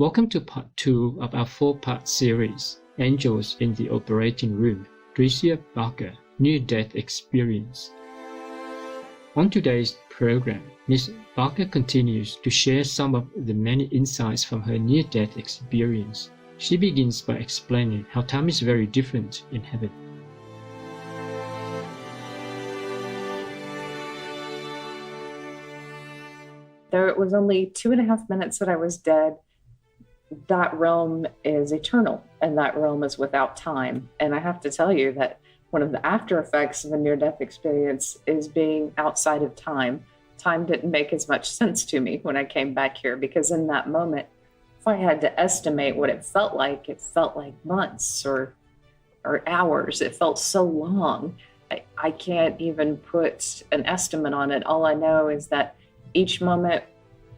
Welcome to part 2 of our 4-part series, Angels in the Operating Room, Tricia Barker, Near-Death Experience. On today's program, Ms. Barker continues to share some of the many insights from her near-death experience. She begins by explaining how time is very different in heaven. Though it was only 2.5 minutes that I was dead, that realm is eternal, and that realm is without time. And I have to tell you that one of the after effects of a near-death experience is being outside of time. Time didn't make as much sense to me when I came back here, because in that moment, if I had to estimate what it felt like months or hours. It felt so long. I can't even put an estimate on it. All I know is that each moment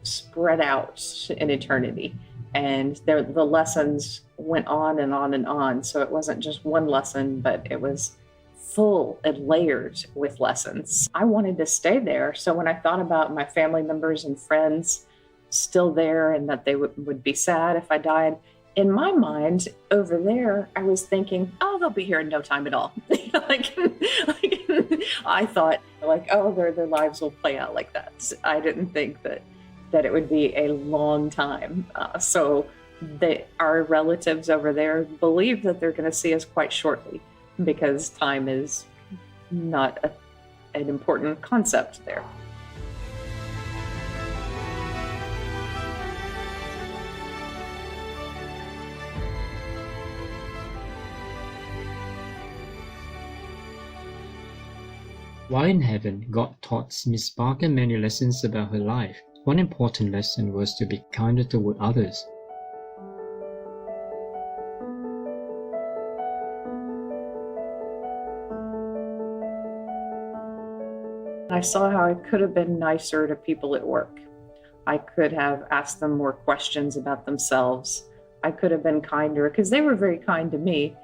spread out in eternity, and the lessons went on and on and on. So it wasn't just one lesson, but it was full and layered with lessons. I wanted to stay there. So when I thought about my family members and friends still there and that they would be sad if I died, in my mind over there, I was thinking, oh, they'll be here in no time at all. I thought oh, their lives will play out like that. I didn't think that it would be a long time. So our relatives over there believe that they're going to see us quite shortly, because time is not an important concept there. While in heaven, God taught Ms. Barker many lessons about her life. One important lesson was to be kinder toward others. I saw how I could have been nicer to people at work. I could have asked them more questions about themselves. I could have been kinder, because they were very kind to me,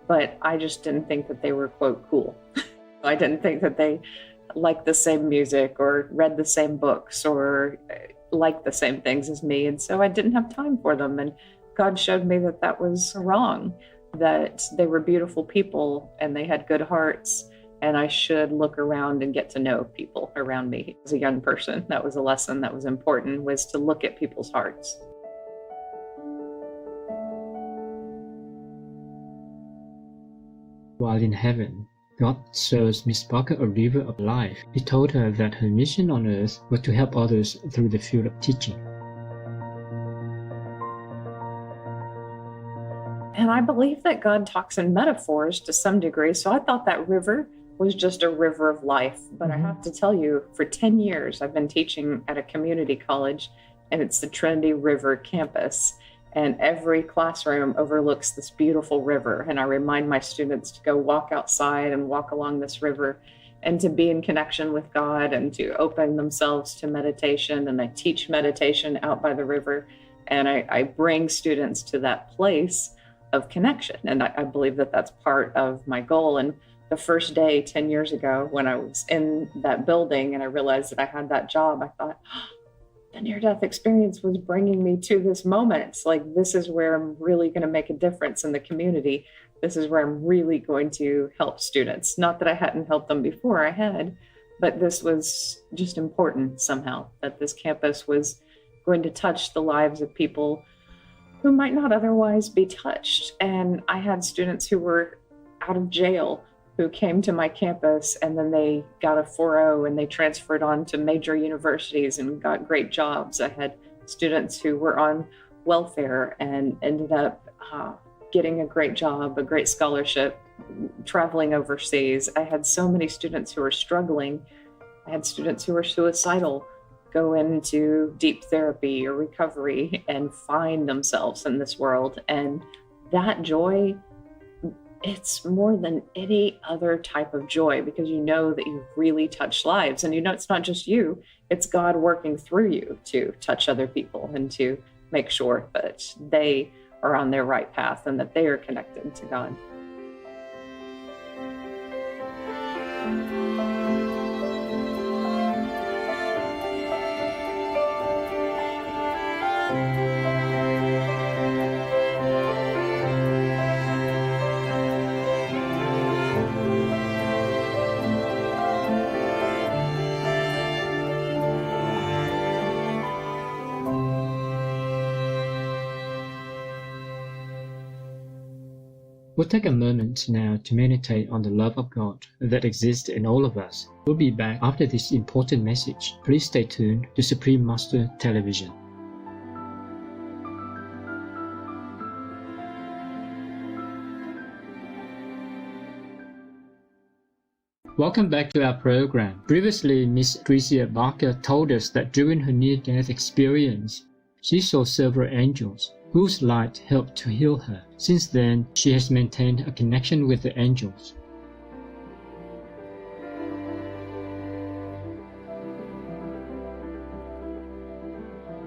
but I just didn't think that they were, quote, cool. I didn't think that they liked the same music or read the same books or liked the same things as me. And so I didn't have time for them. And God showed me that that was wrong, that they were beautiful people and they had good hearts. And I should look around and get to know people around me. As a young person, that was a lesson that was important, was to look at people's hearts. While in heaven, God shows Ms. Barker a river of life. He told her that her mission on earth was to help others through the field of teaching. And I believe that God talks in metaphors to some degree. So I thought that river was just a river of life. But I have to tell you, for 10 years, I've been teaching at a community college, and it's the Trinity River campus. And every classroom overlooks this beautiful river. And I remind my students to go walk outside and walk along this river and to be in connection with God and to open themselves to meditation. And I teach meditation out by the river. And I bring students to that place of connection. And I believe that that's part of my goal. And the first day 10 years ago, when I was in that building and I realized that I had that job, I thought, the near-death experience was bringing me to this moment. This is where I'm really going to make a difference in the community. This is where I'm really going to help students. Not that I hadn't helped them before, I had, but this was just important somehow, that this campus was going to touch the lives of people who might not otherwise be touched. And I had students who were out of jail who came to my campus, and then they got a 4.0 and they transferred on to major universities and got great jobs. I had students who were on welfare and ended up getting a great job, a great scholarship, traveling overseas. I had so many students who were struggling. I had students who were suicidal go into deep therapy or recovery and find themselves in this world. And that joy, it's more than any other type of joy, because you know that you've really touched lives, and you know it's not just you, it's God working through you to touch other people and to make sure that they are on their right path and that they are connected to God. We'll take a moment now to meditate on the love of God that exists in all of us. We'll be back after this important message. Please stay tuned to Supreme Master Television. Welcome back to our program. Previously, Miss Tricia Barker told us that during her near-death experience, she saw several angels whose light helped to heal her. Since then, she has maintained a connection with the angels.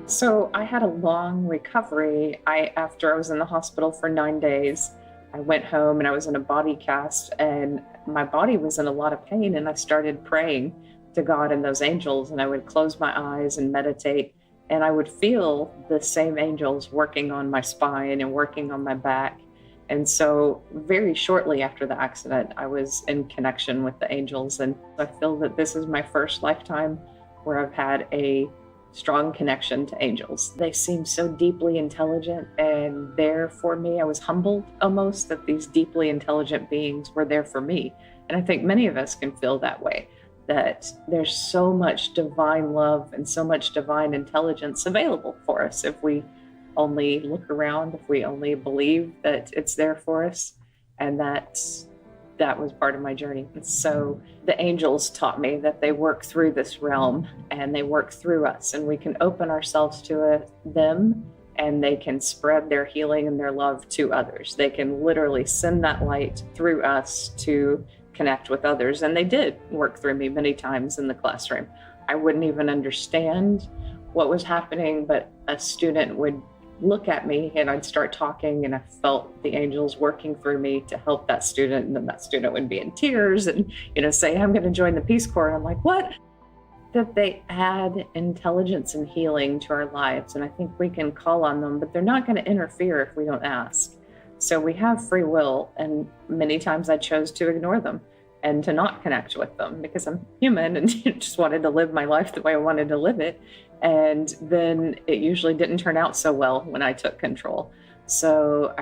So I had a long recovery. After I was in the hospital for 9 days, I went home and I was in a body cast and my body was in a lot of pain, and I started praying to God and those angels, and I would close my eyes and meditate, and I would feel the same angels working on my spine and working on my back. And so very shortly after the accident, I was in connection with the angels, and I feel that this is my first lifetime where I've had a strong connection to angels. They seem so deeply intelligent and there for me. I was humbled almost that these deeply intelligent beings were there for me. And I think many of us can feel that way, that there's so much divine love and so much divine intelligence available for us if we only look around, if we only believe that it's there for us. And that was part of my journey. And so the angels taught me that they work through this realm and they work through us, and we can open ourselves to them, and they can spread their healing and their love to others. They can literally send that light through us to connect with others. And they did work through me many times in the classroom. I wouldn't even understand what was happening, but a student would look at me and I'd start talking, and I felt the angels working through me to help that student. And then that student would be in tears and, say, I'm going to join the Peace Corps. And I'm like, what? That they add intelligence and healing to our lives. And I think we can call on them, but they're not going to interfere if we don't ask. So we have free will. And many times I chose to ignore them and to not connect with them because I'm human and just wanted to live my life the way I wanted to live it. And then it usually didn't turn out so well when I took control. So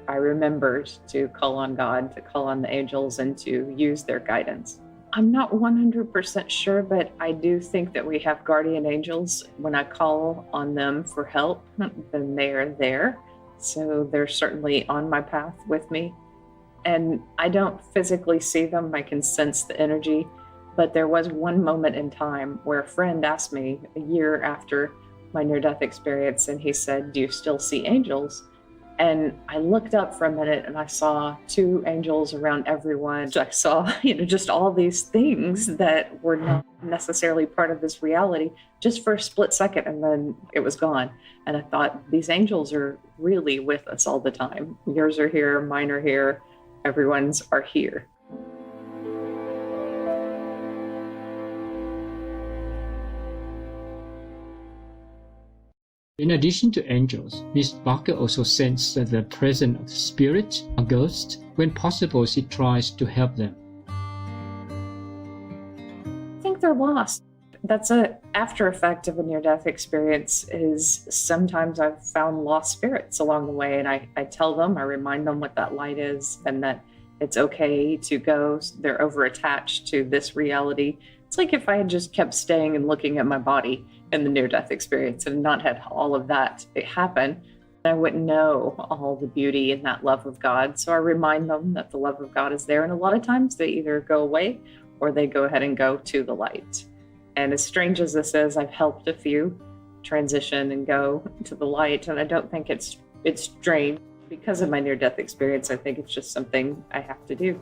I remembered to call on God, to call on the angels, and to use their guidance. I'm not 100% sure, but I do think that we have guardian angels. When I call on them for help, then they are there. So they're certainly on my path with me. And I don't physically see them. I can sense the energy. But there was one moment in time where a friend asked me a year after my near-death experience, and he said, do you still see angels? And I looked up for a minute and I saw 2 angels around everyone. I saw, just all these things that were not necessarily part of this reality just for a split second, and then it was gone. And I thought, these angels are really with us all the time. Yours are here, mine are here, everyone's are here. In addition to angels, Miss Barker also sensed the presence of spirits or ghosts. When possible, she tries to help them. I think they're lost. That's an after effect of a near-death experience, is sometimes I've found lost spirits along the way, and I tell them, I remind them what that light is and that it's okay to go. They're over-attached to this reality. It's like if I had just kept staying and looking at my body in the near-death experience and not had all of that happen, I wouldn't know all the beauty and that love of God. So I remind them that the love of God is there. And a lot of times they either go away or they go ahead and go to the light. And as strange as this is, I've helped a few transition and go to the light. And I don't think it's strange because of my near-death experience. I think it's just something I have to do.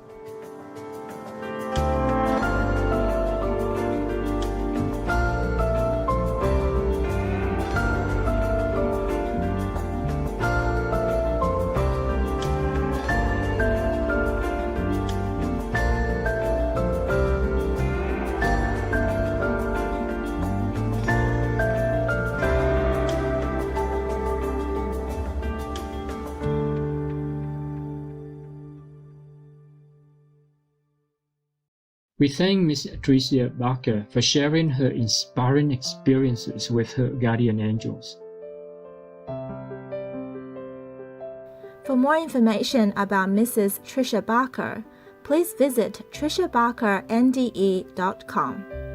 We thank Ms. Tricia Barker for sharing her inspiring experiences with her guardian angels. For more information about Mrs. Tricia Barker, please visit triciabarkernde.com.